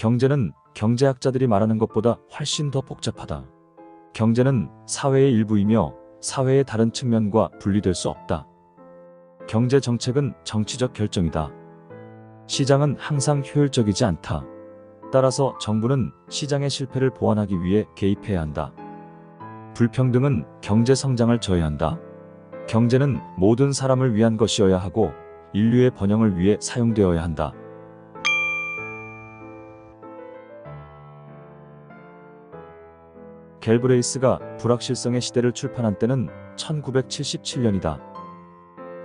경제는 경제학자들이 말하는 것보다 훨씬 더 복잡하다. 경제는 사회의 일부이며 사회의 다른 측면과 분리될 수 없다. 경제 정책은 정치적 결정이다. 시장은 항상 효율적이지 않다. 따라서 정부는 시장의 실패를 보완하기 위해 개입해야 한다. 불평등은 경제 성장을 저해한다. 경제는 모든 사람을 위한 것이어야 하고 인류의 번영을 위해 사용되어야 한다. 갤브레이스가 불확실성의 시대를 출판한 때는 1977년이다.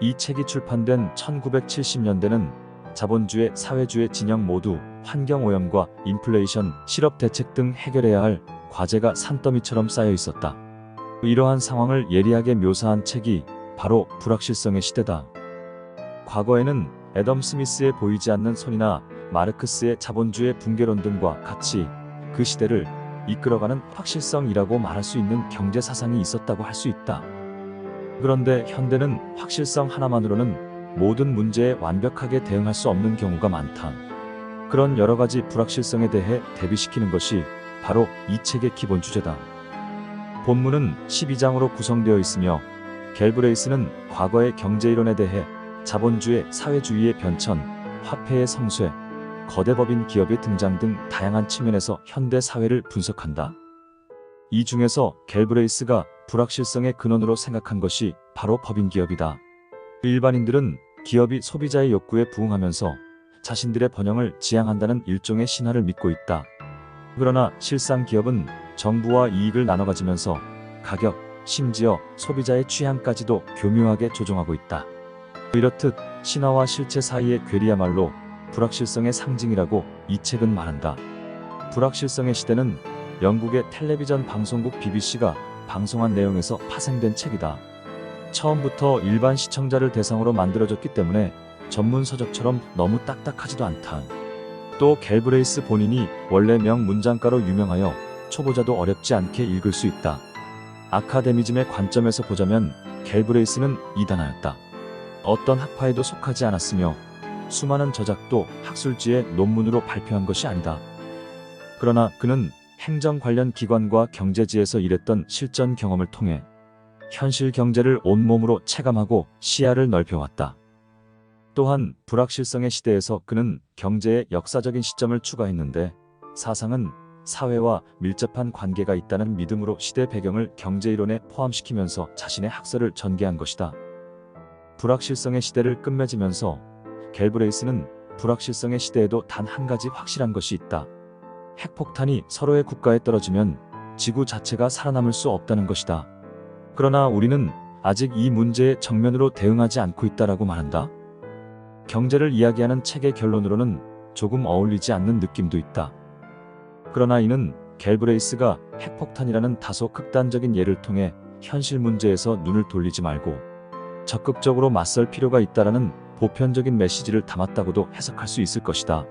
이 책이 출판된 1970년대는 자본주의, 사회주의 진영 모두 환경오염과 인플레이션, 실업 대책 등 해결해야 할 과제가 산더미처럼 쌓여 있었다. 이러한 상황을 예리하게 묘사한 책이 바로 불확실성의 시대다. 과거에는 애덤 스미스의 보이지 않는 손이나 마르크스의 자본주의 붕괴론 등과 같이 그 시대를 이끌어가는 확실성이라고 말할 수 있는 경제 사상이 있었다고 할 수 있다. 그런데 현대는 확실성 하나만으로는 모든 문제에 완벽하게 대응할 수 없는 경우가 많다. 그런 여러 가지 불확실성에 대해 대비시키는 것이 바로 이 책의 기본 주제다. 본문은 12장으로 구성되어 있으며 갤브레이스는 과거의 경제이론에 대해 자본주의, 사회주의의 변천, 화폐의 성쇠, 거대 법인 기업의 등장 등 다양한 측면에서 현대 사회를 분석한다. 이 중에서 갤브레이스가 불확실성의 근원으로 생각한 것이 바로 법인 기업이다. 일반인들은 기업이 소비자의 욕구에 부응하면서 자신들의 번영을 지향한다는 일종의 신화를 믿고 있다. 그러나 실상 기업은 정부와 이익을 나눠 가지면서 가격, 심지어 소비자의 취향까지도 교묘하게 조종하고 있다. 이렇듯 신화와 실체 사이의 괴리야말로 불확실성의 상징이라고 이 책은 말한다. 불확실성의 시대는 영국의 텔레비전 방송국 BBC가 방송한 내용에서 파생된 책이다. 처음부터 일반 시청자를 대상으로 만들어졌기 때문에 전문 서적처럼 너무 딱딱하지도 않다. 또 갤브레이스 본인이 원래 명문장가로 유명하여 초보자도 어렵지 않게 읽을 수 있다. 아카데미즘의 관점에서 보자면 갤브레이스는 이단하였다. 어떤 학파에도 속하지 않았으며 수많은 저작도 학술지의 논문으로 발표한 것이 아니다. 그러나 그는 행정 관련 기관과 경제지에서 일했던 실전 경험을 통해 현실 경제를 온몸으로 체감하고 시야를 넓혀왔다. 또한 불확실성의 시대에서 그는 경제의 역사적인 시점을 추가했는데 사상은 사회와 밀접한 관계가 있다는 믿음으로 시대 배경을 경제이론에 포함시키면서 자신의 학설을 전개한 것이다. 불확실성의 시대를 끝맺으면서 갤브레이스는 불확실성의 시대에도 단 한 가지 확실한 것이 있다. 핵폭탄이 서로의 국가에 떨어지면 지구 자체가 살아남을 수 없다는 것이다. 그러나 우리는 아직 이 문제에 정면으로 대응하지 않고 있다라고 말한다. 경제를 이야기하는 책의 결론으로는 조금 어울리지 않는 느낌도 있다. 그러나 이는 갤브레이스가 핵폭탄이라는 다소 극단적인 예를 통해 현실 문제에서 눈을 돌리지 말고 적극적으로 맞설 필요가 있다라는 보편적인 메시지를 담았다고도 해석할 수 있을 것이다.